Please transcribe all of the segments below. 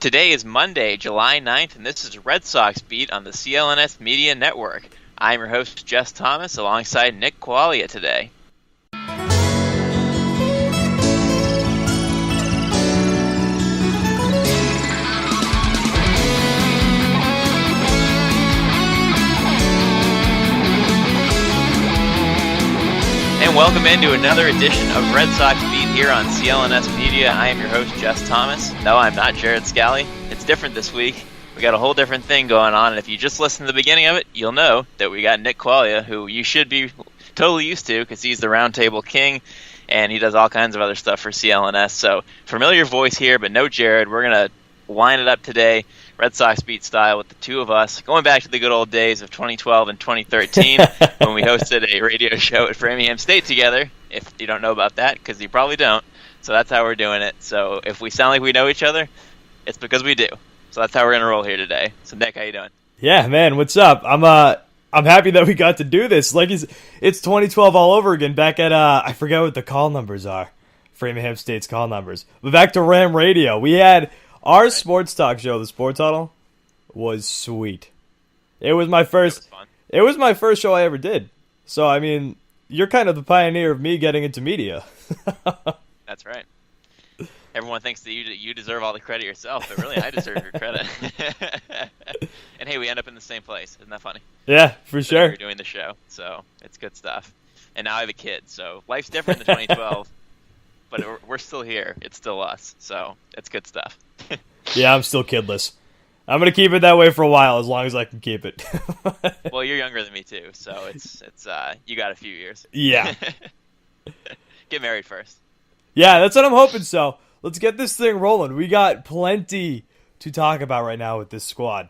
Today is Monday, July 9th, and this is Red Sox Beat on the CLNS Media Network. I'm your host, Jess Thomas, alongside Nick Quaglia today. And welcome into another edition of Red Sox Beat here on CLNS Media. I am your host, Jess Thomas. No, I'm not Jared Scally. It's different this week. We got a whole different thing going on, and if you just listen to the beginning of it, you'll know that we got Nick Quaglia, who you should be totally used to because he's the Roundtable King, and he does all kinds of other stuff for CLNS. So, familiar voice here, but no Jared. We're going to line it up today, Red Sox Beat style, with the two of us, going back to the good old days of 2012 and 2013 when we hosted a radio show at Framingham State together, if you don't know about that, because you probably don't. So that's how we're doing it. So if we sound like we know each other, it's because we do. So that's how we're going to roll here today. So Nick, how you doing? Yeah, man, what's up? I'm happy that we got to do this. Like it's 2012 all over again, back at, I forget what the call numbers are, Framingham State's call numbers. But back to Ram Radio. We had our sports talk show, the Sports Huddle, was sweet. It was my first show I ever did. So, I mean, you're kind of the pioneer of me getting into media. That's right. Everyone thinks that you deserve all the credit yourself, but really I deserve your credit. And hey, we end up in the same place. Isn't that funny? Yeah, for sure. We're doing the show, so it's good stuff. And now I have a kid, so life's different than 2012. But we're still here. It's still us. So it's good stuff. Yeah, I'm still kidless. I'm going to keep it that way for a while, as long as I can keep it. Well, you're younger than me, too. So it's you got a few years. Yeah. Get married first. Yeah, that's what I'm hoping so. Let's get this thing rolling. We got plenty to talk about right now with this squad.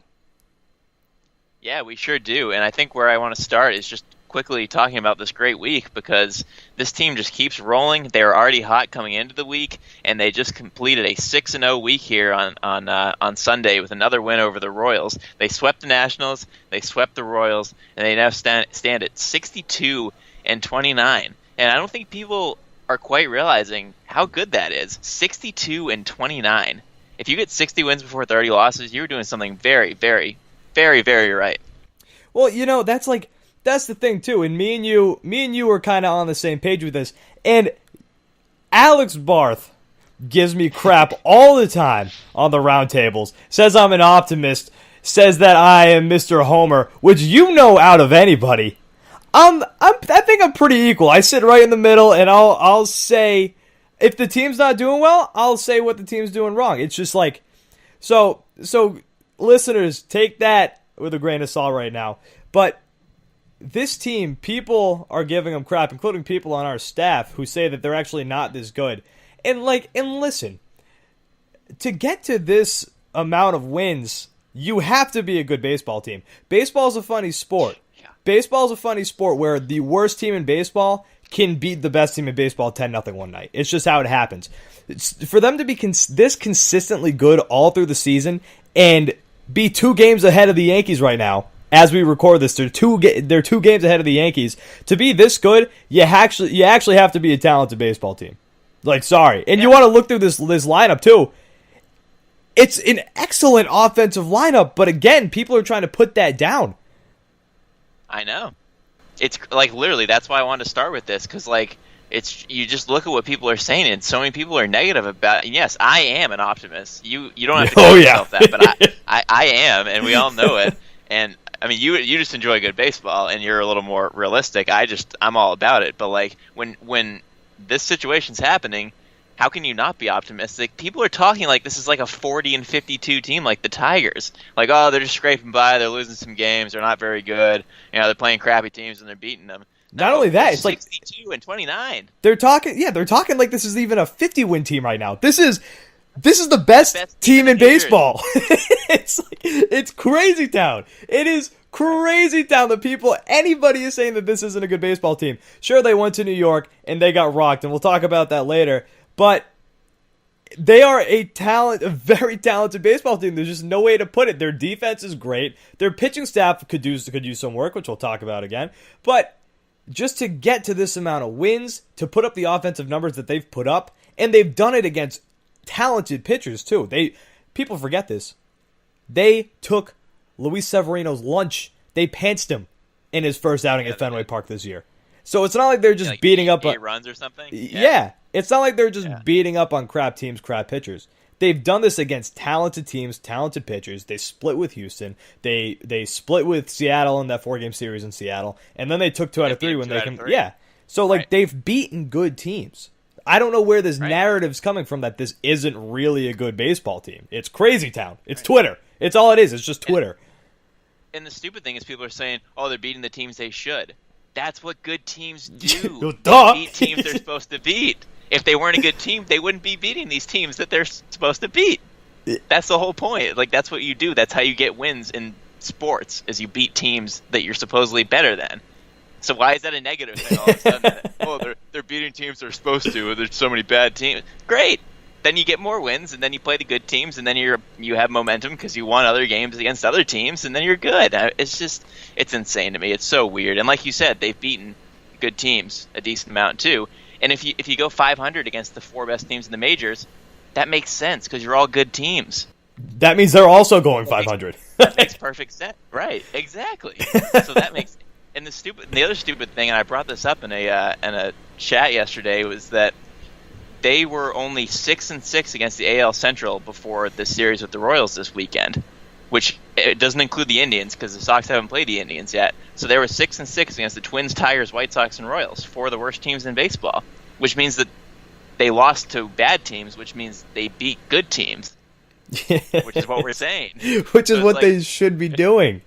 Yeah, we sure do. And I think where I want to start is just quickly talking about this great week, because this team just keeps rolling. They were already hot coming into the week, and they just completed a 6-0 week here on Sunday with another win over the Royals. They swept the Nationals, they swept the Royals, and they now stand at 62-29. And I don't think people are quite realizing how good that is. 62-29. If you get 60 wins before 30 losses, you're doing something very, very, very, very right. Well, you know, that's the thing too, and me and you were kind of on the same page with this. And Alex Barth gives me crap all the time on the roundtables. Says I'm an optimist. Says that I am Mr. Homer, which you know out of anybody. I think I'm pretty equal. I sit right in the middle, and I'll say if the team's not doing well, I'll say what the team's doing wrong. It's just like so. Listeners, take that with a grain of salt right now, but this team, people are giving them crap, including people on our staff who say that they're actually not this good. And listen, to get to this amount of wins, you have to be a good baseball team. Baseball's a funny sport. Yeah. Baseball's a funny sport where the worst team in baseball can beat the best team in baseball 10-0 one night. It's just how it happens. For them to be this consistently good all through the season and be 2 games ahead of the Yankees right now, as we record this, they're 2 games ahead of the Yankees. To be this good, you actually have to be a talented baseball team. Like, sorry. And you want to look through this lineup, too. It's an excellent offensive lineup, but again, people are trying to put that down. I know. It's like, literally, that's why I wanted to start with this, because, like, you just look at what people are saying, and so many people are negative about it. Yes, I am an optimist. You don't have to tell yourself that, but I am, and we all know it. And I mean, you just enjoy good baseball, and you're a little more realistic. I'm all about it. But like when this situation's happening, how can you not be optimistic? People are talking like this is like a 40-52 team, like the Tigers. Like, oh, they're just scraping by, they're losing some games, they're not very good. You know, they're playing crappy teams and they're beating them. Not only that, it's like 62-29. They're talking like this is even a 50-win team right now. This is the best team in baseball. It's crazy town. It is crazy town that anybody is saying that this isn't a good baseball team. Sure, they went to New York and they got rocked, and we'll talk about that later. But they are a very talented baseball team. There's just no way to put it. Their defense is great. Their pitching staff could use some work, which we'll talk about again. But just to get to this amount of wins, to put up the offensive numbers that they've put up, and they've done it against talented pitchers too. people forget this. They took Luis Severino's lunch. They pantsed him in his first outing at Fenway Park this year. So it's not like they're just beating up on 8 runs or something. Yeah, it's not like they're just beating up on crap teams, crap pitchers. They've done this against talented teams, talented pitchers. They split with Houston. They split with Seattle in that 4-game series in Seattle, and then they took 2 out of 3 when they can. Yeah, so like they've beaten good teams. I don't know where this narrative's coming from that this isn't really a good baseball team. It's Crazy Town. It's Twitter. It's all it is. It's just Twitter. And the stupid thing is people are saying, "Oh, they're beating the teams they should." That's what good teams do. Duh. They beat teams they're supposed to beat. If they weren't a good team, they wouldn't be beating these teams that they're supposed to beat. That's the whole point. Like, that's what you do. That's how you get wins in sports, is you beat teams that you're supposedly better than. So why is that a negative thing all of a sudden? Oh, they're beating teams they're supposed to. There's so many bad teams. Great. Then you get more wins, and then you play the good teams, and then you have momentum because you won other games against other teams, and then you're good. It's insane to me. It's so weird. And like you said, they've beaten good teams a decent amount too. And if you go 500 against the 4 best teams in the majors, that makes sense because you're all good teams. That means they're also going 500. That makes perfect sense. Right, exactly. So that makes – and the other stupid thing, and I brought this up in a chat yesterday, was that they were only 6-6 against the AL Central before the series with the Royals this weekend, which it doesn't include the Indians because the Sox haven't played the Indians yet. So they were 6-6 against the Twins, Tigers, White Sox, and Royals, 4 of the worst teams in baseball, which means that they lost to bad teams, which means they beat good teams, which is what we're saying. Which is what they should be doing.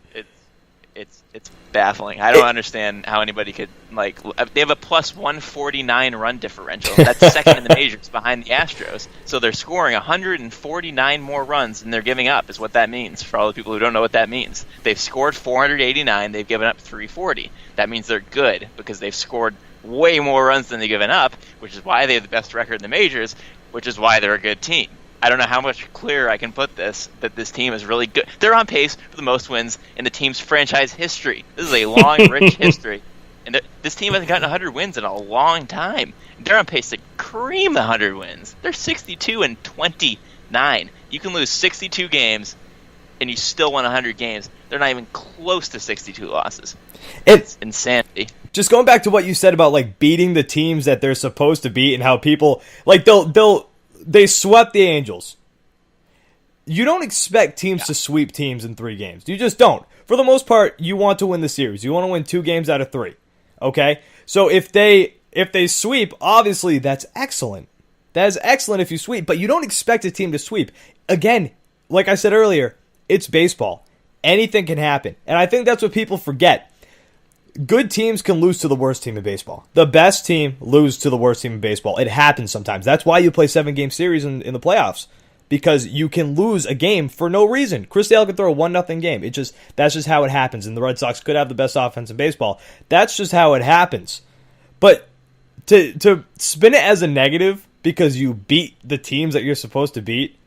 It's baffling. I don't understand how anybody could, like, they have a plus 149 run differential. That's second in the majors behind the Astros. So they're scoring 149 more runs than they're giving up, is what that means for all the people who don't know what that means. They've scored 489. They've given up 340. That means they're good because they've scored way more runs than they've given up, which is why they have the best record in the majors, which is why they're a good team. I don't know how much clearer I can put this, that this team is really good. They're on pace for the most wins in the team's franchise history. This is a long, rich history. And this team hasn't gotten 100 wins in a long time. They're on pace to cream the 100 wins. They're 62-29. You can lose 62 games, and you still win 100 games. They're not even close to 62 losses. It's insanity. Just going back to what you said about, like, beating the teams that they're supposed to beat and how people, like, they swept the Angels. You don't expect teams to sweep teams in 3 games. You just don't. For the most part, you want to win the series. You want to win 2 games out of 3. Okay? So if they sweep, obviously that's excellent. That is excellent if you sweep, but you don't expect a team to sweep. Again, like I said earlier, it's baseball. Anything can happen. And I think that's what people forget. Good teams can lose to the worst team in baseball. The best team lose to the worst team in baseball. It happens sometimes. That's why you play 7-game series in the playoffs, because you can lose a game for no reason. Chris Sale could throw a 1-0 game. That's just how it happens. And the Red Sox could have the best offense in baseball. That's just how it happens. But to spin it as a negative because you beat the teams that you're supposed to beat,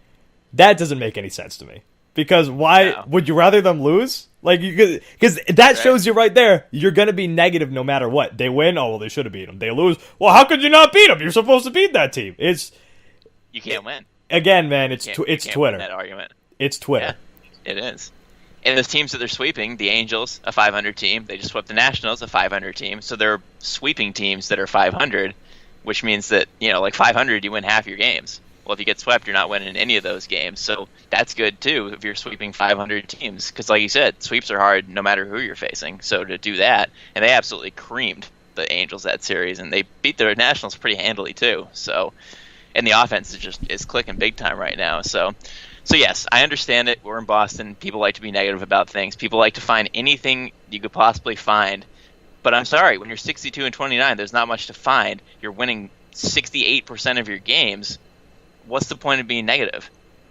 that doesn't make any sense to me. Because why would you rather them lose? Like, because that shows you right there, you're going to be negative no matter what. They win, oh, well, they should have beat them. They lose, well, how could you not beat them? You're supposed to beat that team. You can't win. Again, man, it's Twitter. Win that argument. It's Twitter. Yeah, it is. And the teams that they're sweeping, the Angels, a 500 team. They just swept the Nationals, a 500 team. So they're sweeping teams that are 500, which means that, like 500, you win half your games. Well, if you get swept, you're not winning any of those games. So that's good, too, if you're sweeping 500 teams. Because like you said, sweeps are hard no matter who you're facing. So to do that, and they absolutely creamed the Angels that series, and they beat the Nationals pretty handily, too. So, and the offense is clicking big time right now. So yes, I understand it. We're in Boston. People like to be negative about things. People like to find anything you could possibly find. But I'm sorry, when you're 62-29, there's not much to find. You're winning 68% of your games. What's the point of being negative?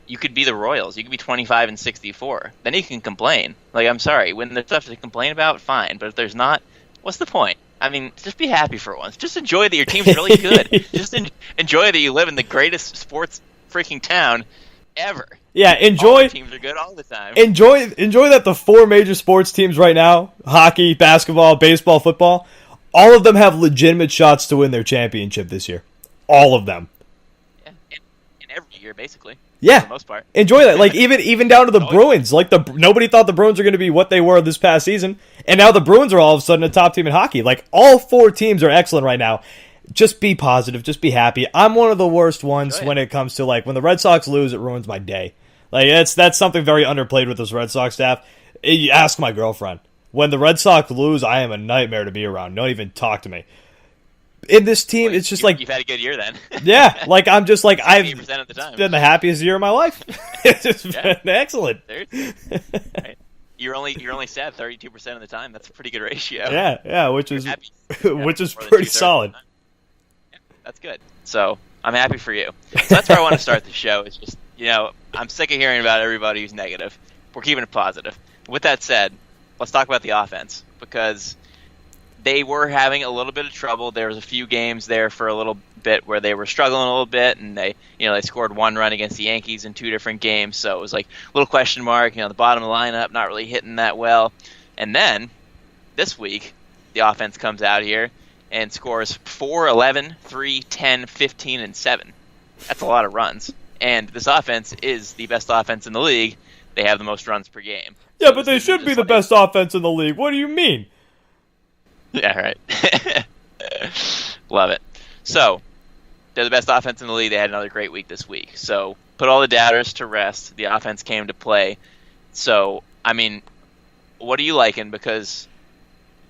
You could be the Royals. You could be 25-64. Then you can complain. Like, I'm sorry, when there's stuff to complain about, fine. But if there's not, what's the point? I mean, just be happy for once. Just enjoy that your team's really good. Just enjoy that you live in the greatest sports freaking town ever. Yeah, enjoy. All teams are good all the time. Enjoy that the 4 major sports teams right now, hockey, basketball, baseball, football, all of them have legitimate shots to win their championship this year. All of them. Every year, basically. Yeah, for the most part. Enjoy that. Like even down to the Bruins. Like nobody thought the Bruins were going to be what they were this past season, and now the Bruins are all of a sudden a top team in hockey. Like all 4 teams are excellent right now. Just be positive. Just be happy. I'm one of the worst ones when it comes to like when the Red Sox lose, it ruins my day. Like that's something very underplayed with this Red Sox staff. You ask my girlfriend. When the Red Sox lose, I am a nightmare to be around. Don't even talk to me. In this team, it's just like you've had a good year then. Yeah, like I'm just like I've 80% of the time. been the happiest year of my life. It's just been excellent. Right. You're only sad 32% of the time. That's a pretty good ratio. Yeah, which is pretty solid. Yeah, that's good. So I'm happy for you. So that's where I want to start the show. It's just I'm sick of hearing about everybody who's negative. We're keeping it positive. With that said, let's talk about the offense because they were having a little bit of trouble. There was a few games there for a little bit where they were struggling a little bit, and they scored 1 run against the Yankees in 2 different games. So it was like a little question mark. The bottom of the lineup not really hitting that well. And then this week, the offense comes out here and scores 4, 11, 3, 10, 15, and 7. That's a lot of runs. And this offense is the best offense in the league. They have the most runs per game. Yeah, but they should be the best offense in the league. What do you mean? Yeah, right. Love it. So, they're the best offense in the league. They had another great week this week. So, put all the doubters to rest. The offense came to play. So, I mean, what are you liking? Because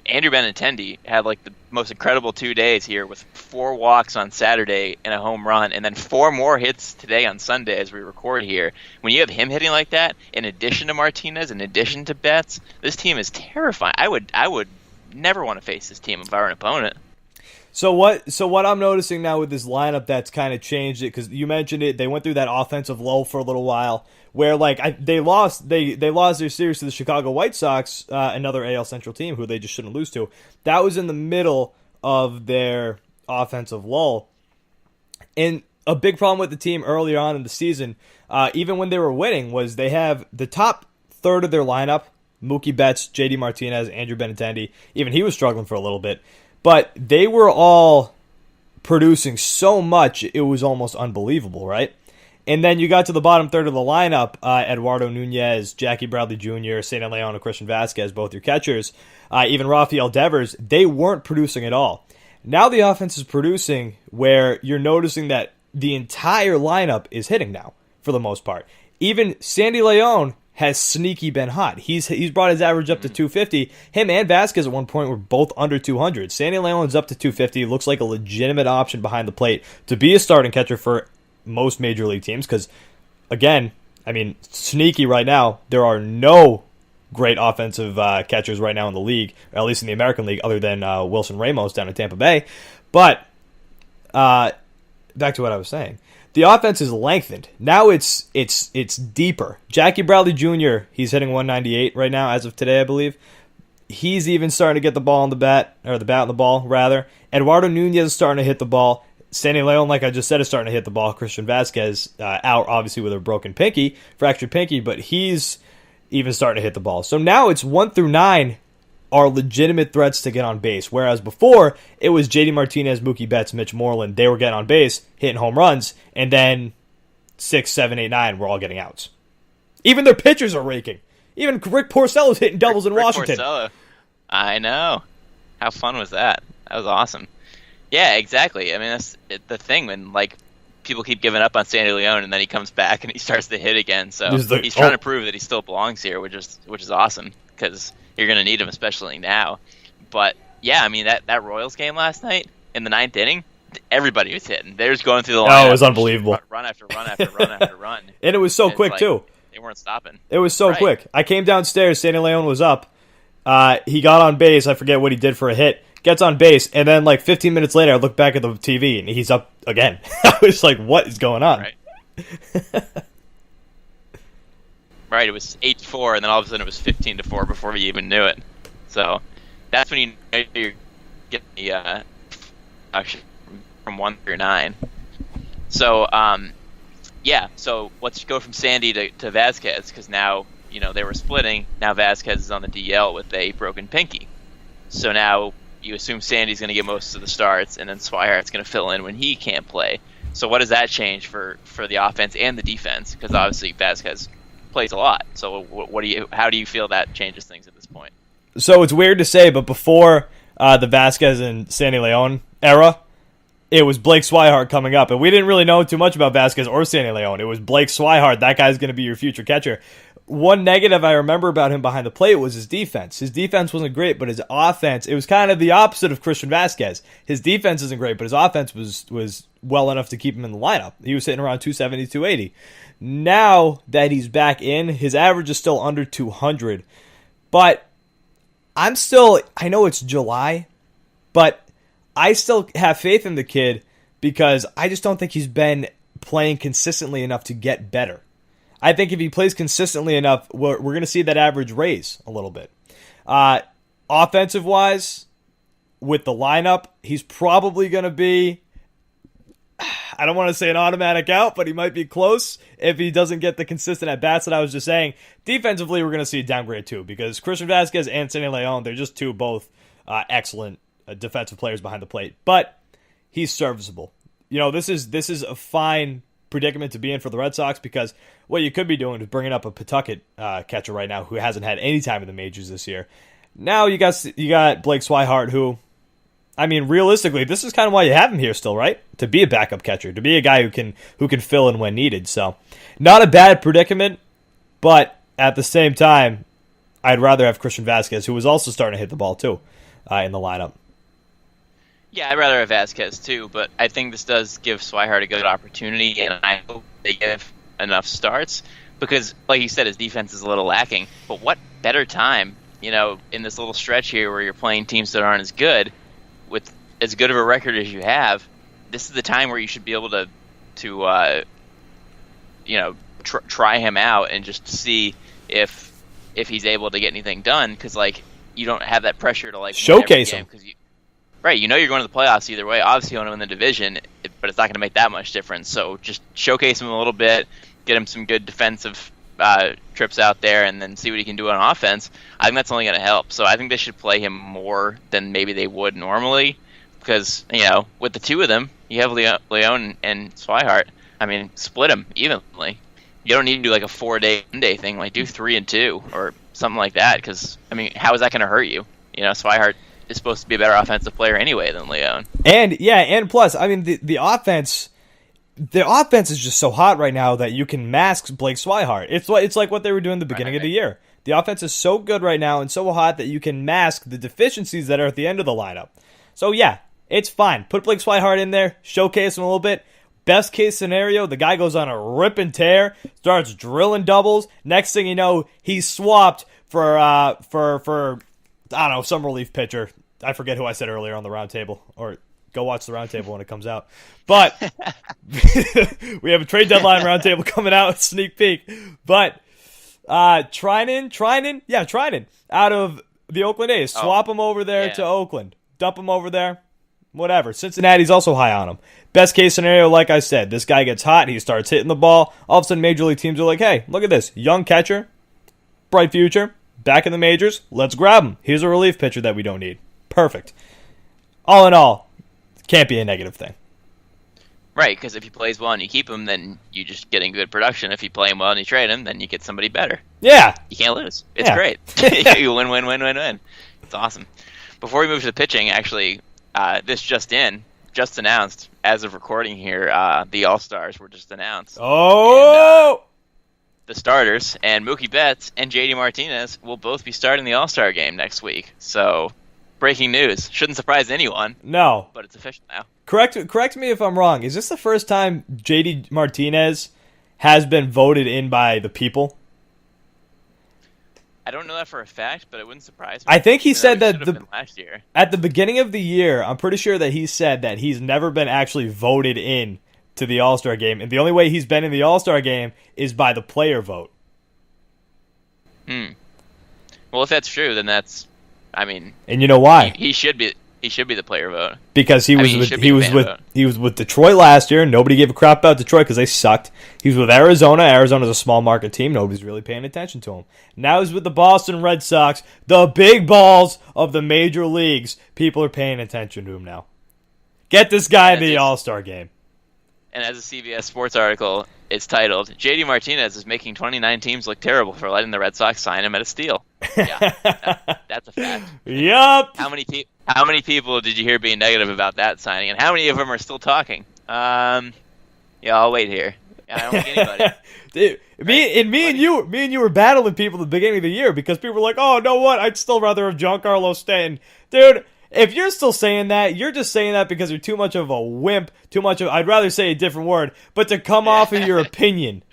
Andrew Benintendi had like the most incredible 2 days here with 4 walks on Saturday and a home run, and then 4 more hits today on Sunday as we record here. When you have him hitting like that, in addition to Martinez, in addition to Betts, this team is terrifying. I would never want to face this team if I were an opponent. So what I'm noticing now with this lineup that's kind of changed it, because you mentioned it, they went through that offensive lull for a little while where they lost their series to the Chicago White Sox, another AL Central team who they just shouldn't lose to. That was in the middle of their offensive lull. And a big problem with the team earlier on in the season, even when they were winning, was they have the top third of their lineup, Mookie Betts, JD Martinez, Andrew Benintendi. Even he was struggling for a little bit. But they were all producing so much, it was almost unbelievable, right? And then you got to the bottom third of the lineup, Eduardo Nunez, Jackie Bradley Jr., St. Leon, and Christian Vazquez, both your catchers, even Rafael Devers, they weren't producing at all. Now the offense is producing where you're noticing that the entire lineup is hitting now, for the most part. Even Sandy Leon has sneaky been hot. He's brought his average up to 250. Him and Vazquez at one point were both under 200. Sandy Leon's up to 250. Looks like a legitimate option behind the plate to be a starting catcher for most major league teams because, again, I mean, sneaky right now. There are no great offensive catchers right now in the league, or at least in the American League, other than Wilson Ramos down in Tampa Bay. But back to what I was saying. The offense is lengthened. Now it's deeper. Jackie Bradley Jr., he's hitting 198 right now as of today, I believe. He's even starting to get the ball on the bat, or the bat on the ball, rather. Eduardo Nunez is starting to hit the ball. Sandy Leon, like I just said, is starting to hit the ball. Christian Vazquez out, obviously, with a broken pinky, fractured pinky, but he's even starting to hit the ball. So now it's 1 through 9 are legitimate threats to get on base, whereas before it was JD Martinez, Mookie Betts, Mitch Moreland. They were getting on base, hitting home runs, and then 6, 7, 8, 9 were all getting outs. Even their pitchers are raking. Even Rick Porcello's hitting doubles in Washington. Porcello. I know. How fun was that? That was awesome. Yeah, exactly. I mean, that's the thing when people keep giving up on Sandy Leon, and then he comes back and he starts to hit again. So he's trying to prove that he still belongs here, which is awesome because you're going to need him, especially now. But yeah, I mean that Royals game last night in the 9th inning, everybody was hitting. They were just going through the line. Oh, it was unbelievable. Run after run after run after run. And it was so quick too. They weren't stopping. It was so quick. I came downstairs. Sandy Leon was up. He got on base. I forget what he did for a hit. Gets on base, and then 15 minutes later, I look back at the TV, and he's up again. I was like, "What is going on?" Right. Right. It was 8-4, and then all of a sudden it was 15-4 before we even knew it. So that's when you know you're getting the from 1 through 9. So yeah. So let's go from Sandy to Vazquez because now they were splitting. Now Vazquez is on the DL with a broken pinky. So now you assume Sandy's going to get most of the starts, and then Swihart's going to fill in when he can't play. So what does that change for the offense and the defense? Because obviously Vazquez plays a lot. So how do you feel that changes things at this point? So it's weird to say, but before the Vazquez and Sandy Leon era, it was Blake Swihart coming up. And we didn't really know too much about Vazquez or Sandy Leon. It was Blake Swihart. That guy's going to be your future catcher. One negative I remember about him behind the plate was his defense. His defense wasn't great, but his offense, it was kind of the opposite of Christian Vazquez. His defense isn't great, but his offense was well enough to keep him in the lineup. He was hitting around 270, 280. Now that he's back in, his average is still under 200. But I know it's July, but I still have faith in the kid because I just don't think he's been playing consistently enough to get better. I think if he plays consistently enough, we're going to see that average raise a little bit. Offensive-wise, with the lineup, he's probably going to be, I don't want to say an automatic out, but he might be close if he doesn't get the consistent at-bats that I was just saying. Defensively, we're going to see a downgrade too, because Christian Vazquez and Sandy Leon, they're just both excellent defensive players behind the plate. But he's serviceable. This is a fine predicament to be in for the Red Sox, because what you could be doing is bringing up a Pawtucket catcher right now who hasn't had any time in the majors this year. Now you got Blake Swihart, who, I mean, realistically, this is kind of why you have him here still, right? To be a backup catcher, to be a guy who can fill in when needed. So, not a bad predicament, but at the same time, I'd rather have Christian Vazquez, who was also starting to hit the ball too, in the lineup. Yeah, I'd rather have Vazquez too, but I think this does give Swihart a good opportunity, and I hope they give enough starts, because, like you said, his defense is a little lacking. But what better time, in this little stretch here where you're playing teams that aren't as good, with as good of a record as you have, this is the time where you should be able to try him out and just see if he's able to get anything done, because you don't have that pressure to showcase him. Right, you're going to the playoffs either way. Obviously, you want to win the division, but it's not going to make that much difference. So just showcase him a little bit, get him some good defensive trips out there, and then see what he can do on offense. I think that's only going to help. So I think they should play him more than maybe they would normally, because with the two of them, you have Leon and Swihart. I mean, split them evenly. You don't need to do like a 4-day thing. Do 3 and 2 or something like that. Because how is that going to hurt you? Swihart is supposed to be a better offensive player anyway than Leon. And plus, the offense is just so hot right now that you can mask Blake Swihart. It's like what they were doing at the beginning of the year. The offense is so good right now and so hot that you can mask the deficiencies that are at the end of the lineup. So yeah, it's fine. Put Blake Swihart in there, showcase him a little bit. Best case scenario, the guy goes on a rip and tear, starts drilling doubles. Next thing you know, he's swapped for I don't know, some relief pitcher. I forget who I said earlier on the roundtable, or go watch the roundtable when it comes out. But we have a trade deadline roundtable coming out, sneak peek. But Trinan out of the Oakland A's. Swap him over there to Oakland. Dump him over there. Whatever. Cincinnati's also high on him. Best case scenario, like I said, this guy gets hot. He starts hitting the ball. All of a sudden, major league teams are like, hey, look at this. Young catcher, bright future, back in the majors. Let's grab him. Here's a relief pitcher that we don't need. Perfect. All in all, can't be a negative thing. Right, because if he plays well and you keep him, then you're just getting good production. If you play him well and you trade him, then you get somebody better. Yeah. You can't lose. It's great. You win. It's awesome. Before we move to the pitching, actually, this just announced, as of recording here, the All-Stars were just announced. Oh! And, the starters, and Mookie Betts and JD Martinez will both be starting the All-Star game next week. So, breaking news. Shouldn't surprise anyone. No. But it's official now. Correct me if I'm wrong. Is this the first time JD Martinez has been voted in by the people? I don't know that for a fact, but it wouldn't surprise me. I think he said that last year. At the beginning of the year, I'm pretty sure that he said that he's never been actually voted in to the All-Star game, and the only way he's been in the All-Star game is by the player vote. Well, if that's true, then that's, and you know why? He should be the player vote, because he was with Detroit last year. Nobody gave a crap about Detroit because they sucked. He was with Arizona. Arizona's a small market team. Nobody's really paying attention to him. Now he's with the Boston Red Sox, the big balls of the major leagues. People are paying attention to him now. Get this guy in the All-Star game. And as a CBS Sports article, it's titled, JD Martinez is making 29 teams look terrible for letting the Red Sox sign him at a steal. Yeah, that's a fact. Yup. How many people did you hear being negative about that signing, and how many of them are still talking? Yeah, I'll wait here. I don't think anybody. Dude, me and you were battling people at the beginning of the year because people were like, "Oh, know what? I'd still rather have Giancarlo Stanton." Dude, if you're still saying that, you're just saying that because you're too much of a wimp. I'd rather say a different word, but to come off of your opinion.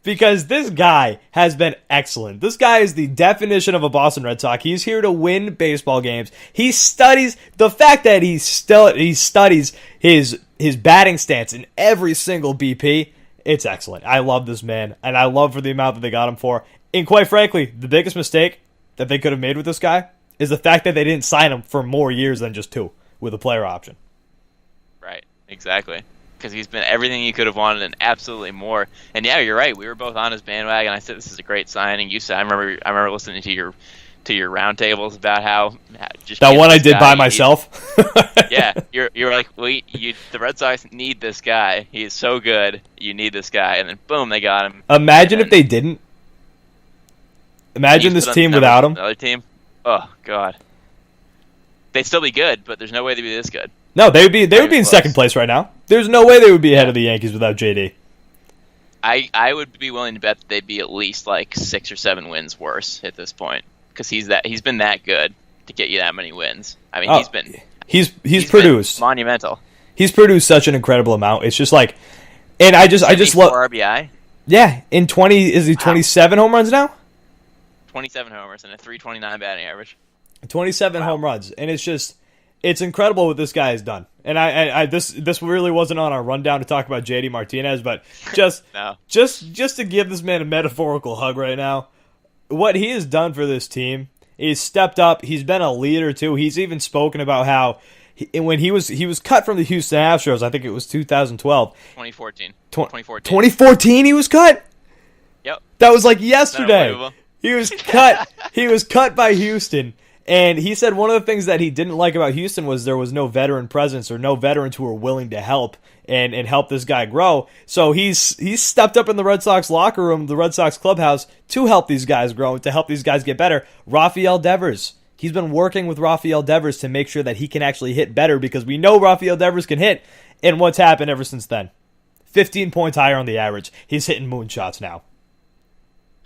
Because this guy has been excellent. This guy is the definition of a Boston Red Sox. He's here to win baseball games. He studies the fact that he studies his batting stance in every single BP. It's excellent. I love this man, and I love for the amount that they got him for. And quite frankly, the biggest mistake that they could have made with this guy is the fact that they didn't sign him for more years than just 2 with a player option. Right, exactly. Because he's been everything he could have wanted and absolutely more. And yeah, you're right. We were both on his bandwagon. I said this is a great signing. You said I remember listening to your roundtables about how just that one I did by myself. Yeah, you're like, well, the Red Sox need this guy. He is so good. You need this guy, and then boom, they got him. Imagine if they didn't. Imagine this team without him. Another team. Oh God, they'd still be good, but there's no way they'd be this good. No, they would be in second place right now. There's no way they would be ahead of the Yankees without JD. I would be willing to bet that they'd be at least like 6 or 7 wins worse at this point because he's been that good to get you that many wins. I mean, he's produced monumental. He's produced such an incredible amount. It's just like, and I just love RBI. Yeah, in 27 home runs now? 27 homers and a 329 batting average. 27 home runs, and it's incredible what this guy has done. And this really wasn't on our rundown to talk about JD Martinez, but just to give this man a metaphorical hug right now, what he has done for this team, he's stepped up. He's been a leader too. He's even spoken about how when he was cut from the Houston Astros, I think it was 2012. 2014. 2014 he was cut? Yep. That was like yesterday. He was cut. He was cut by Houston. And he said one of the things that he didn't like about Houston was there was no veteran presence or no veterans who were willing to help and help this guy grow. So he's stepped up in the Red Sox locker room, the Red Sox clubhouse, to help these guys grow, to help these guys get better. Rafael Devers. He's been working with Rafael Devers to make sure that he can actually hit better because we know Rafael Devers can hit. And what's happened ever since then? 15 points higher on the average. He's hitting moonshots now.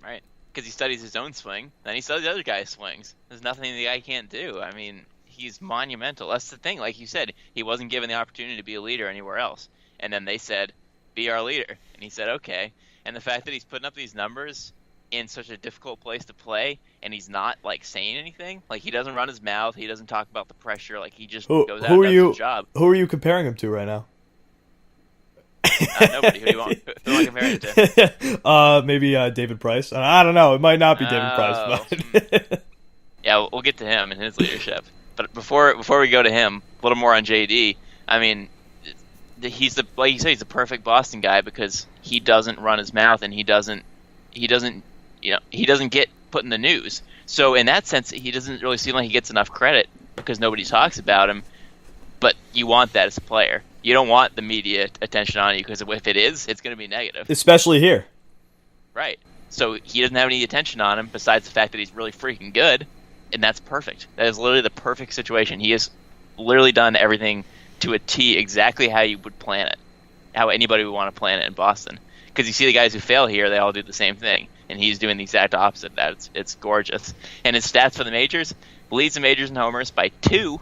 Right. Because he studies his own swing, then he studies the other guy's swings. There's nothing the guy can't do. I mean, he's monumental. That's the thing. Like you said, he wasn't given the opportunity to be a leader anywhere else. And then they said, be our leader. And he said, okay. And the fact that he's putting up these numbers in such a difficult place to play, and he's not, like, saying anything. Like, he doesn't run his mouth. He doesn't talk about the pressure. Like, he just goes out and does his job. Who are you comparing him to right now? Nobody. Who do you want to compare it to? Maybe David Price. I don't know. It might not be David Price. But yeah, we'll get to him and his leadership. But before we go to him, a little more on JD. I mean, he's like you say, he's the perfect Boston guy because he doesn't run his mouth and he doesn't get put in the news. So in that sense, he doesn't really seem like he gets enough credit because nobody talks about him. But you want that as a player. You don't want the media attention on you because if it is, it's going to be negative. Especially here. Right. So he doesn't have any attention on him besides the fact that he's really freaking good, and that's perfect. That is literally the perfect situation. He has literally done everything to a T exactly how you would plan it, how anybody would want to plan it in Boston. Because you see the guys who fail here, they all do the same thing, and he's doing the exact opposite of that. It's gorgeous. And his stats for the majors, leads the majors in homers by 2,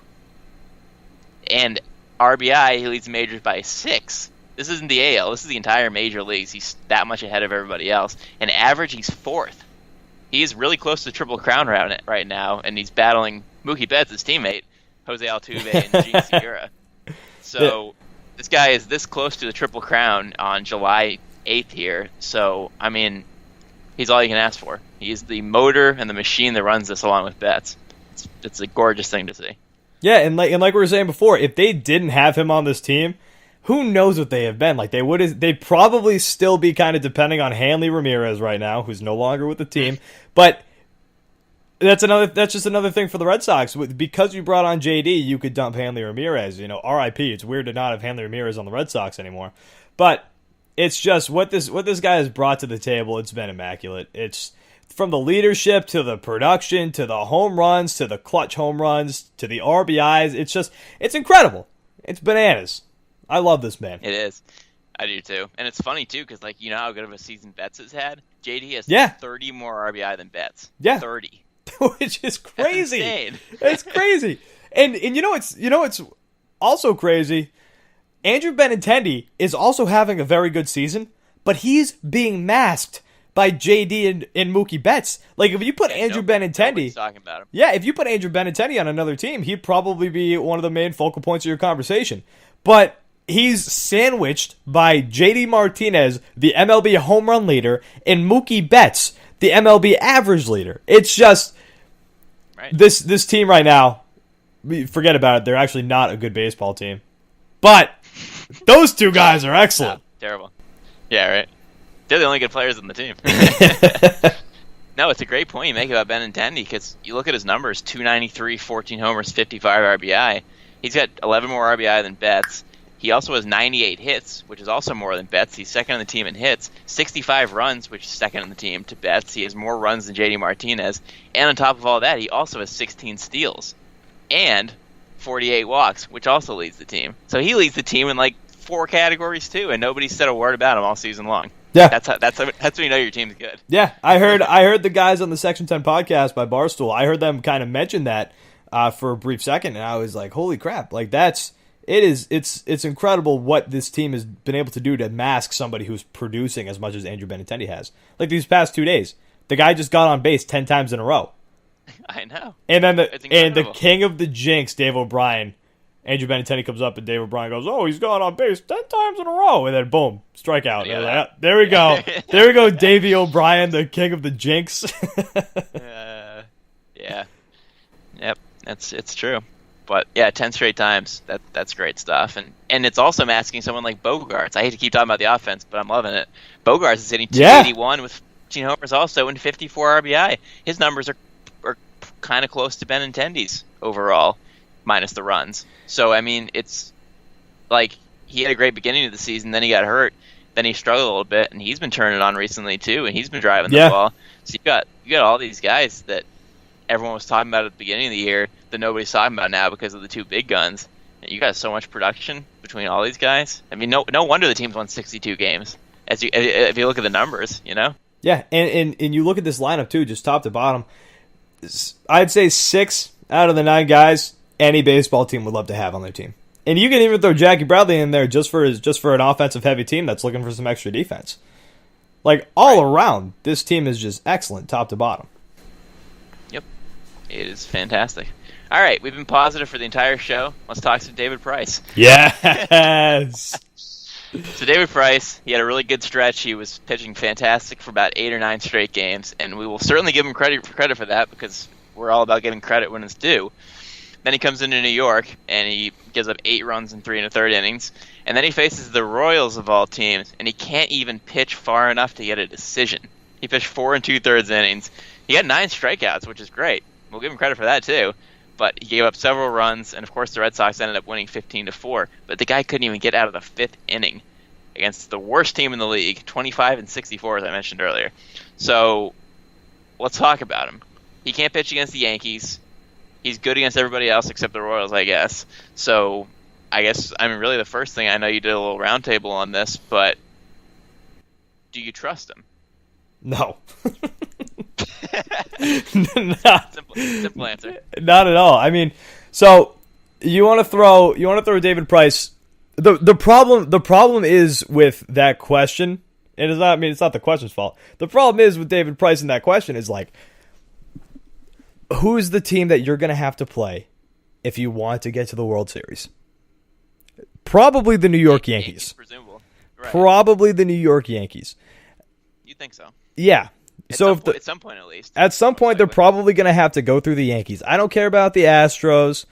and RBI, he leads the majors by 6. This isn't the AL. This is the entire major leagues. He's that much ahead of everybody else. And average, he's 4th. He is really close to the Triple Crown right now, and he's battling Mookie Betts, his teammate, Jose Altuve, and Gene Segura. So this guy is this close to the Triple Crown on July 8th here. So, I mean, he's all you can ask for. He's the motor and the machine that runs this along with Betts. It's a gorgeous thing to see. Yeah, and like we were saying before, if they didn't have him on this team, who knows what they have been? Like they'd probably still be kind of depending on Hanley Ramirez right now, who's no longer with the team. But that's just another thing for the Red Sox. Because you brought on JD, you could dump Hanley Ramirez. RIP. It's weird to not have Hanley Ramirez on the Red Sox anymore. But it's just what this guy has brought to the table. It's been immaculate. It's from the leadership to the production to the home runs to the clutch home runs to the RBIs. It's incredible. It's bananas. I love this man. It is. I do too. And it's funny too because like you know how good of a season Betts has had. JD has 30 more RBI than Betts. Yeah, 30, which is crazy. That's insane. It's crazy. And it's also crazy. Andrew Benintendi is also having a very good season, but he's being masked by JD and Mookie Betts. Like, if you put Andrew Benintendi... talking about him. Yeah, if you put Andrew Benintendi on another team, he'd probably be one of the main focal points of your conversation. But he's sandwiched by JD Martinez, the MLB home run leader, and Mookie Betts, the MLB average leader. It's just... Right. This team right now, forget about it. They're actually not a good baseball team. But those two guys are excellent. No, terrible. Yeah, right. They're the only good players on the team. No, it's a great point you make about Benintendi because you look at his numbers, 293, 14 homers, 55 RBI. He's got 11 more RBI than Betts. He also has 98 hits, which is also more than Betts. He's second on the team in hits. 65 runs, which is second on the team to Betts. He has more runs than JD Martinez. And on top of all that, he also has 16 steals. And 48 walks, which also leads the team. So he leads the team in like 4 categories too, and nobody said a word about him all season long. Yeah, that's when you know your team's good. Yeah, I heard the guys on the Section 10 podcast by Barstool. I heard them kind of mention that for a brief second, and I was like, "Holy crap!" Like it's incredible what this team has been able to do to mask somebody who's producing as much as Andrew Benintendi has. Like these past 2 days, the guy just got on base 10 times in a row. I know. And then the king of the jinx, Dave O'Brien. Andrew Benintendi comes up and Dave O'Brien goes, "Oh, he's gone on base 10 times in a row." And then boom, strikeout. Yeah. Like, there we go. There we go, Davey O'Brien, the king of the jinx. Yeah. Yep, it's true. But yeah, 10 straight times. That's great stuff. And it's also masking someone like Bogarts. I hate to keep talking about the offense, but I'm loving it. Bogarts is hitting 281 with 15 homers also and 54 RBI. His numbers are kind of close to Benintendi's overall, minus the runs. So, I mean, it's like he had a great beginning of the season, then he got hurt, then he struggled a little bit, and he's been turning it on recently too, and he's been driving the ball. So you got all these guys that everyone was talking about at the beginning of the year that nobody's talking about now because of the 2 big guns. And you got so much production between all these guys. I mean, no wonder the team's won 62 games. If you look at the numbers, you know. Yeah, and you look at this lineup too, just top to bottom. I'd say 6 out of the 9 guys any baseball team would love to have on their team. And you can even throw Jackie Bradley in there just for an offensive heavy team that's looking for some extra defense. Like all around, this team is just excellent, top to bottom. Yep, it is fantastic. All right, we've been positive for the entire show. Let's talk to David Price. Yes. So David Price, he had a really good stretch. He was pitching fantastic for about 8 or 9 straight games, and we will certainly give him credit for that because we're all about giving credit when it's due. Then he comes into New York, and he gives up 8 runs in 3 1/3 innings. And then he faces the Royals of all teams, and he can't even pitch far enough to get a decision. He pitched 4 2/3 innings. He had 9 strikeouts, which is great. We'll give him credit for that, too. But he gave up several runs, and of course the Red Sox ended up winning 15-4. But the guy couldn't even get out of the 5th inning against the worst team in the league, 25-64, as I mentioned earlier. So let's talk about him. He can't pitch against the Yankees. He's good against everybody else except the Royals, I guess. So really the first thing, I know you did a little roundtable on this, but do you trust him? No. Simple answer. Not at all. I mean, so you want to throw David Price. The problem is with that question. It's not the question's fault. The problem is with David Price in that question is like, who's the team that you're going to have to play if you want to get to the World Series? Probably the New York Yankees. Presumable. Right. Probably the New York Yankees. You think so? Yeah. At some point, at least. At some point, they're probably going to have to go through the Yankees. I don't care about the Astros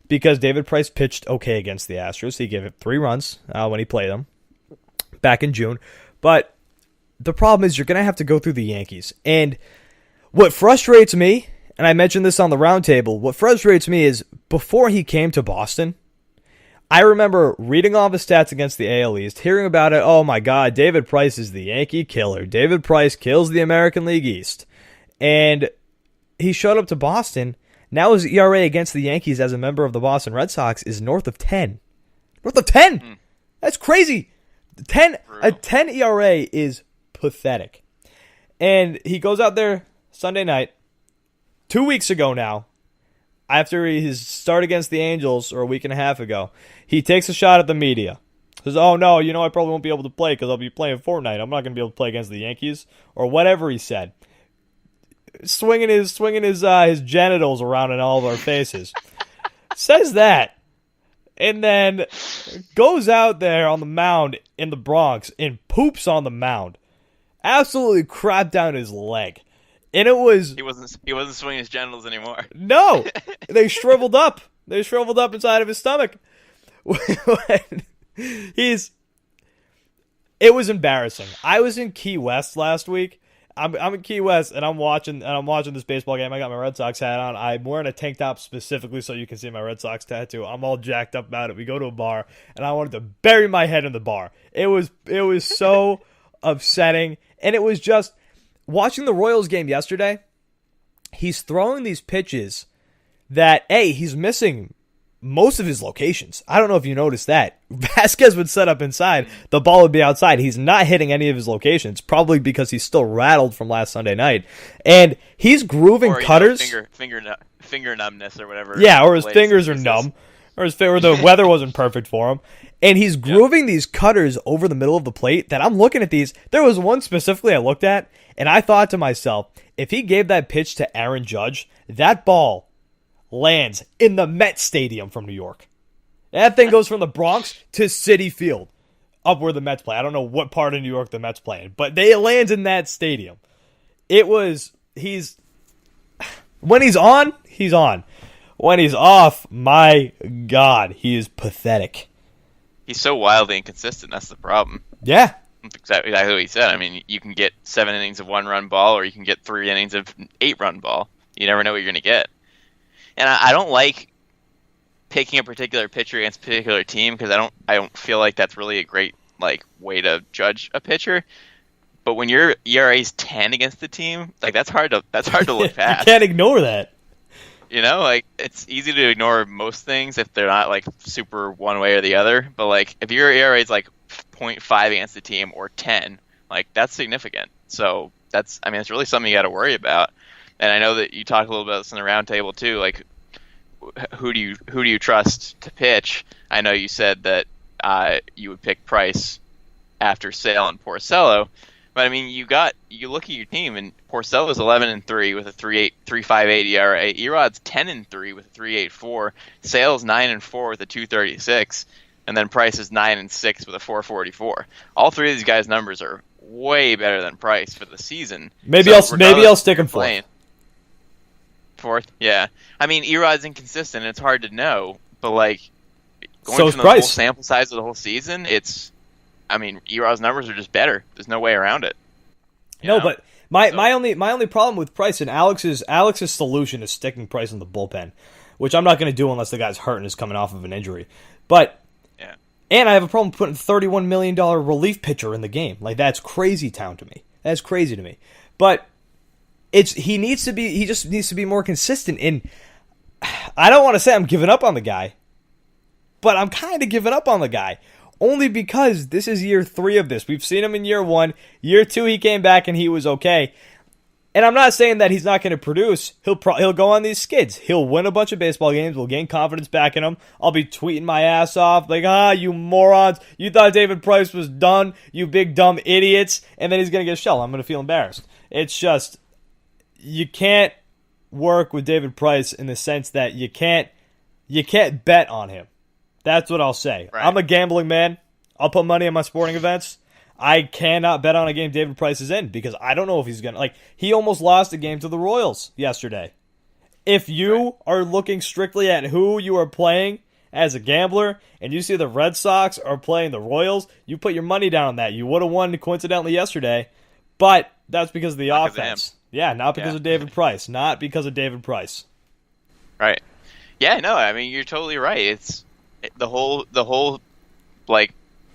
because David Price pitched okay against the Astros. He gave it 3 runs when he played them back in June. But the problem is you're going to have to go through the Yankees. And what frustrates me, and I mentioned this on the roundtable, what frustrates me is before he came to Boston, I remember reading all the stats against the AL East, hearing about it. Oh my God, David Price is the Yankee killer. David Price kills the American League East. And he showed up to Boston. Now his ERA against the Yankees as a member of the Boston Red Sox is north of 10. North of 10! That's crazy! A 10 ERA is pathetic. And he goes out there Sunday night, 2 weeks ago now, after his start against the Angels, or a week and a half ago, he takes a shot at the media. Says, oh no, I probably won't be able to play because I'll be playing Fortnite. I'm not going to be able to play against the Yankees, or whatever he said. Swinging his genitals around in all of our faces. Says that. And then goes out there on the mound in the Bronx and poops on the mound. Absolutely crapped down his leg. And it was... He wasn't swinging his genitals anymore. No! They shriveled up. They shriveled up inside of his stomach. It was embarrassing. I was in Key West last week. I'm in Key West, and I'm watching this baseball game. I got my Red Sox hat on. I'm wearing a tank top specifically so you can see my Red Sox tattoo. I'm all jacked up about it. We go to a bar, and I wanted to bury my head in the bar. It was so upsetting, and it was just watching the Royals game yesterday. He's throwing these pitches that he's missing most of his locations. I don't know if you noticed that. Vazquez would set up inside. The ball would be outside. He's not hitting any of his locations, probably because he's still rattled from last Sunday night. And he's grooving cutters. Finger numbness or whatever. Yeah, or his fingers are numb. Or the weather wasn't perfect for him. And he's grooving these cutters over the middle of the plate that I'm looking at these. There was one specifically I looked at, and I thought to myself, if he gave that pitch to Aaron Judge, that ball lands in the Met Stadium from New York. That thing goes from the Bronx to Citi Field, up where the Mets play. I don't know what part of New York the Mets play in, but it lands in that stadium. When he's on, he's on. When he's off, my God, he is pathetic. He's so wildly inconsistent, that's the problem. Yeah. That's exactly what he said. I mean, you can get 7 innings of 1-run ball, or you can get 3 innings of 8-run ball. You never know what you're going to get. And I don't like picking a particular pitcher against a particular team because I don't feel like that's really a great way to judge a pitcher. But when your ERA is 10 against the team, that's hard to look past. You can't ignore that. It's easy to ignore most things if they're not super one way or the other. But if your ERA is 0.5 against the team or 10, that's significant. So it's really something you got to worry about. And I know that you talked a little about this in the roundtable too. Who do you trust to pitch? I know you said that you would pick Price after Sale and Porcello, but you look at your team, and Porcello's 11-3 with a 3.58 ERA. Erod's 10-3 with a 3.84. Sale's 9-4 with a 2.36, and then Price is 9-6 with a 4.44. All three of these guys' numbers are way better than Price for the season. Maybe I'll stick him fourth. Yeah. Erod's inconsistent, and it's hard to know, but going so from the whole sample size of the whole season, Erod's numbers are just better. There's no way around it. But my only problem with Price and Alex's solution is sticking Price in the bullpen, which I'm not going to do unless the guy's hurt and is coming off of an injury. But yeah. And I have a problem putting $31 million relief pitcher in the game. That's crazy town to me. That's crazy to me. But he just needs to be more consistent. And I don't want to say I'm giving up on the guy, but I'm kind of giving up on the guy. Only because this is year 3 of this. We've seen him in year 1. Year 2, he came back and he was okay. And I'm not saying that he's not going to produce. He'll go on these skids. He'll win a bunch of baseball games. We'll gain confidence back in him. I'll be tweeting my ass off you morons. You thought David Price was done, you big dumb idiots. And then he's going to get shelled. I'm going to feel embarrassed. It's just, you can't work with David Price in the sense that you can't bet on him. That's what I'll say. Right. I'm a gambling man. I'll put money on my sporting events. I cannot bet on a game David Price is in because I don't know if he's going to... he almost lost a game to the Royals yesterday. If you are looking strictly at who you are playing as a gambler and you see the Red Sox are playing the Royals, you put your money down on that. You would have won coincidentally yesterday, but that's because of the offense. Yeah, not because of David Price. Not because of David Price. Right. Yeah, no, you're totally right. the whole like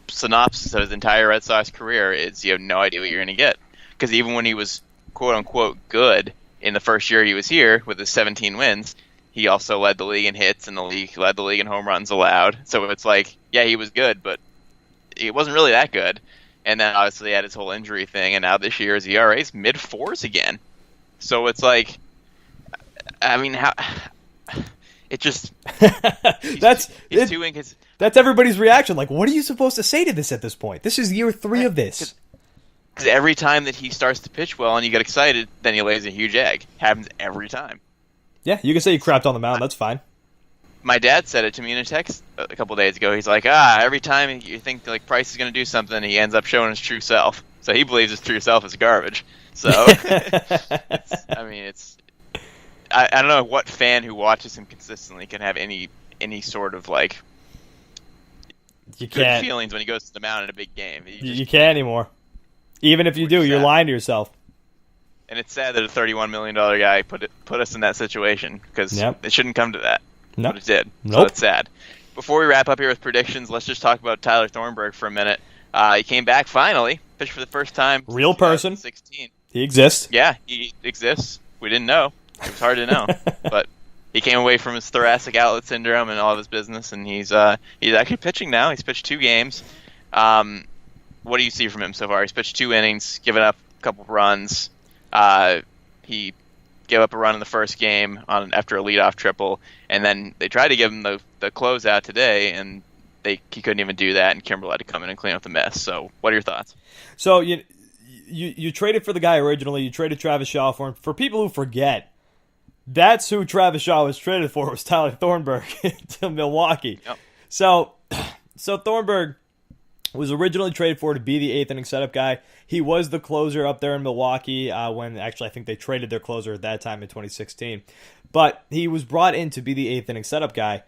synopsis of his entire Red Sox career is you have no idea what you're going to get. Because even when he was quote unquote good in the first year he was here with his 17 wins, he also led the league in hits and led the league in home runs allowed. So it's like, yeah, he was good, but it wasn't really that good. And then obviously he had his whole injury thing, and now this year his ERA is mid fours again. So it's like, I mean, how it just that's too inconsistent. That's everybody's reaction. Like, what are you supposed to say to this at this point? This is year 3 of this. Because every time that he starts to pitch well and you get excited, then he lays a huge egg. Happens every time. Yeah, you can say you crapped on the mound. That's fine. My dad said it to me in a text a couple days ago. He's like, every time you think like Price is going to do something, he ends up showing his true self. So he believes his true self is garbage. So, I don't know what fan who watches him consistently can have any sort of like good feelings when he goes to the mound in a big game. You can't anymore. Even if you do, you're lying to yourself. And it's sad that a $31 million guy put us in that situation, because it shouldn't come to that. But it did. Nope. So it's sad. Before we wrap up here with predictions, let's just talk about Tyler Thornburg for a minute. He came back finally, pitched for the first time. Real person. 16. He exists. Yeah, he exists. We didn't know. It was hard to know. But he came away from his thoracic outlet syndrome and all of his business, and he's actually pitching now. He's pitched 2 games. What do you see from him so far? He's pitched 2 innings, given up a couple runs. He gave up a run in the first game after a leadoff triple, and then they tried to give him the closeout today, and he couldn't even do that, and Kimbrel had to come in and clean up the mess. So what are your thoughts? So you traded for the guy originally. You traded Travis Shaw for him. For people who forget, that's who Travis Shaw was traded for, was Tyler Thornburg to Milwaukee. Yep. So Thornburg was originally traded for to be the 8th inning setup guy. He was the closer up there in Milwaukee when actually I think they traded their closer at that time in 2016. But he was brought in to be the 8th inning setup guy.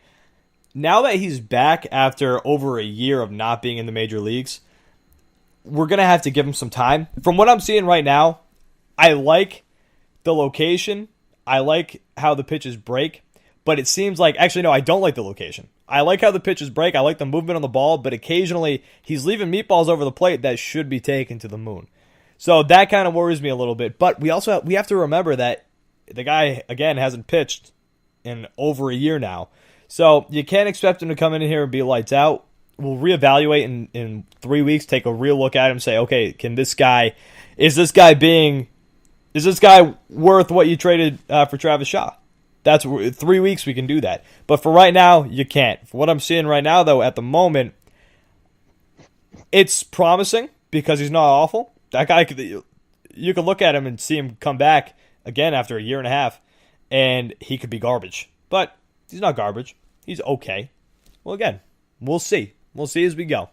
Now that he's back after over a year of not being in the major leagues, we're going to have to give him some time. From what I'm seeing right now, I like the location. I like how the pitches break. But it seems like, actually no, I don't like the location. I like how the pitches break. I like the movement on the ball, but occasionally he's leaving meatballs over the plate that should be taken to the moon. So that kind of worries me a little bit. But we have to remember that the guy, again, hasn't pitched in over a year now. So you can't expect him to come in here and be lights out. We'll reevaluate in 3 weeks, take a real look at him, say, okay, is this guy worth what you traded for Travis Shaw? That's 3 weeks we can do that. But for right now, you can't. For what I'm seeing right now, though, at the moment, it's promising because he's not awful. That guy, you could look at him and see him come back again after a year and a half, and he could be garbage. But he's not garbage. He's okay. Well, again, we'll see. We'll see as we go.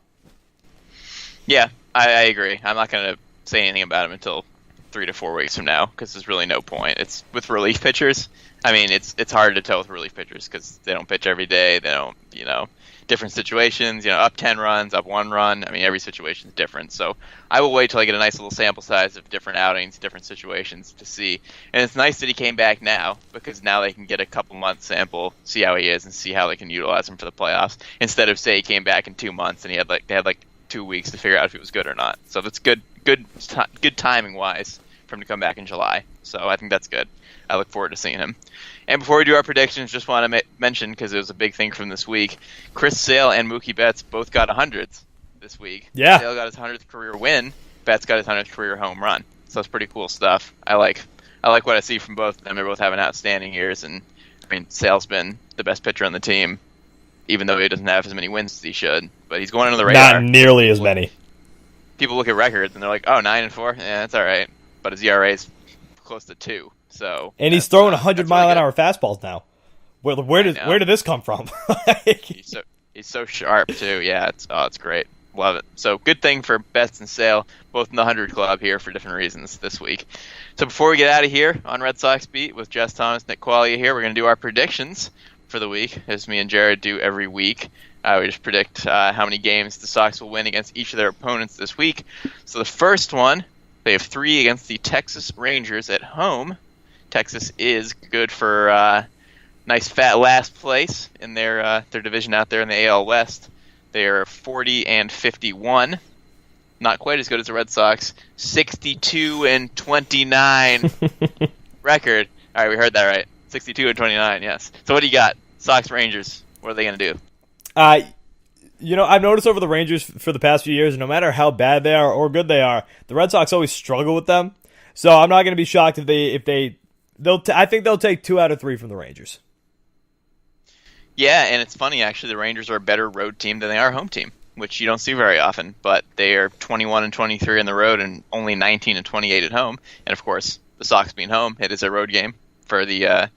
Yeah, I agree. I'm not going to say anything about him until 3 to 4 weeks from now, because there's really no point. It's with relief pitchers. I mean, it's hard to tell with relief pitchers because they don't pitch every day. They don't, different situations, up 10 runs, up 1 run. I mean, every situation is different. So I will wait till I get a nice little sample size of different outings, different situations to see. And it's nice that he came back now, because now they can get a couple months sample, see how he is, and see how they can utilize him for the playoffs. Instead of, say, he came back in 2 months and they had 2 weeks to figure out if he was good or not. So that's good timing wise for him to come back in July. So I think that's good. I look forward to seeing him. And before we do our predictions, just want to mention, because it was a big thing from this week, Chris Sale and Mookie Betts both got 100s this week. Yeah. Sale got his 100th career win. Betts got his 100th career home run. So that's pretty cool stuff. I like what I see from both of them. They're both having outstanding years. And, I mean, Sale's been the best pitcher on the team, even though he doesn't have as many wins as he should. But he's going under the radar. Not nearly as many. People look at records, and they're like, 9-4? Yeah, that's all right. But his ERA is close to 2. So, and he's throwing 100-mile-an-hour fastballs now. Where did this come from? He's so sharp too. Yeah, it's great. Love it. So good thing for Betts and Sale, both in the 100 club here for different reasons this week. So before we get out of here on Red Sox Beat with Jess Thomas, Nick Quaglia here, we're going to do our predictions for the week, as me and Jared do every week. We just predict how many games the Sox will win against each of their opponents this week. So the first one, they have 3 against the Texas Rangers at home. Texas is good for nice fat last place in their division out there in the AL West. They are 40-51. Not quite as good as the Red Sox. 62-29 record. All right, we heard that right. 62-29, yes. So what do you got? Sox Rangers. What are they going to do? I've noticed over the Rangers for the past few years, no matter how bad they are or good they are, the Red Sox always struggle with them. So I'm not going to be shocked if I think they'll take 2 out of 3 from the Rangers. Yeah, and it's funny actually. The Rangers are a better road team than they are home team, which you don't see very often. But they are 21-23 on the road and only 19-28 at home. And of course, the Sox being home, it is a road game for the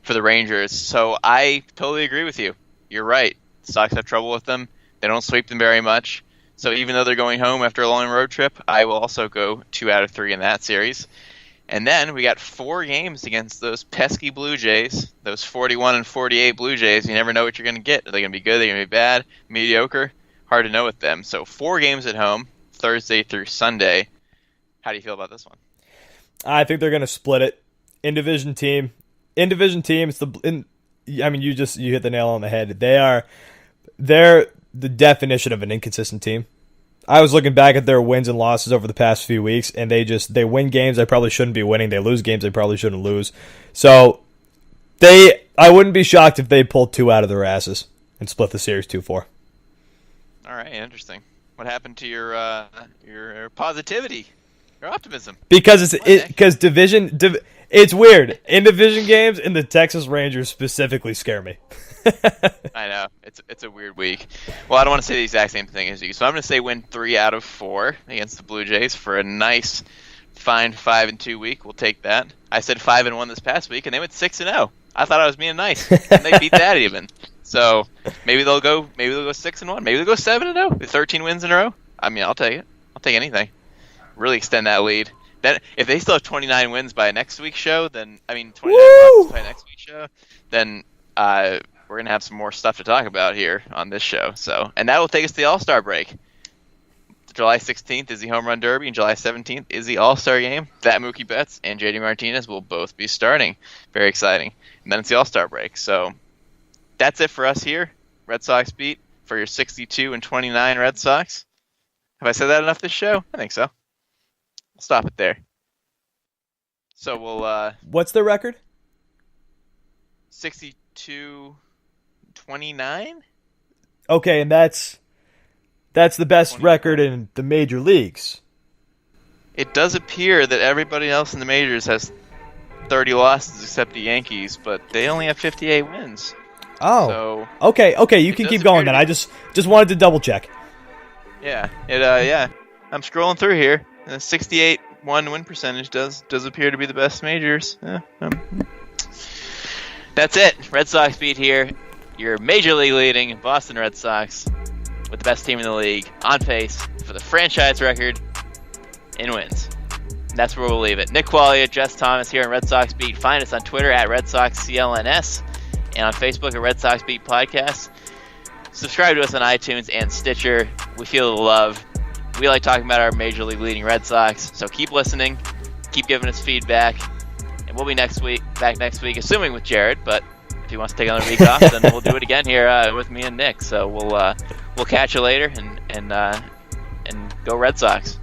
Rangers. So I totally agree with you. You're right. The Sox have trouble with them. They don't sweep them very much. So even though they're going home after a long road trip, I will also go 2 out of 3 in that series. And then we got 4 games against those pesky Blue Jays, those 41-48 Blue Jays. You never know what you're going to get. Are they going to be good? Are they going to be bad? Mediocre? Hard to know with them. So 4 games at home, Thursday through Sunday. How do you feel about this one? I think they're going to split it. In-division team, you hit the nail on the head. They're the definition of an inconsistent team. I was looking back at their wins and losses over the past few weeks, and they win games they probably shouldn't be winning. They lose games they probably shouldn't lose. So I wouldn't be shocked if they pulled 2 out of their asses and split the series 2-4. All right, interesting. What happened to your positivity, your optimism? Because it's weird. In division games, and the Texas Rangers specifically scare me. I know. It's a weird week. Well, I don't want to say the exact same thing as you, so I'm going to say win 3 out of 4 against the Blue Jays for a nice, fine 5-2 week. We'll take that. I said 5-1 this past week, and they went 6-0. I thought I was being nice, and they beat that even. So maybe they'll go 6-1. Maybe they'll go 7-0. 13 wins in a row. I mean, I'll take it. I'll take anything. Really extend that lead. Then if they still have 29 wins by next week's show, 29 losses by next week's show, then we're going to have some more stuff to talk about here on this show. And that will take us to the All-Star break. July 16th is the Home Run Derby, and July 17th is the All-Star Game. That Mookie Betts and JD Martinez will both be starting. Very exciting. And then it's the All-Star break. So that's it for us here. Red Sox beat for your 62-29 Red Sox. Have I said that enough this show? I think so. I'll stop it there. So we'll... What's the record? 62-29? Okay, and that's the best record in the major leagues. It does appear that everybody else in the majors has 30 losses except the Yankees, but they only have 58 wins. Oh. So okay, you can keep going then. I just wanted to double check. Yeah. I'm scrolling through here. 68 win percentage does appear to be the best majors. Yeah. That's it. Red Sox beat here. Your major league leading Boston Red Sox with the best team in the league on pace for the franchise record in wins. And that's where we'll leave it. Nick Quaglia, Jess Thomas here on Red Sox Beat. Find us on Twitter at Red Sox CLNS and on Facebook at Red Sox Beat Podcast. Subscribe to us on iTunes and Stitcher. We feel the love. We like talking about our major league leading Red Sox. So keep listening. Keep giving us feedback. And we'll be back next week, assuming with Jared. But if he wants to take another week off, then we'll do it again here with me and Nick. So we'll catch you later and go Red Sox.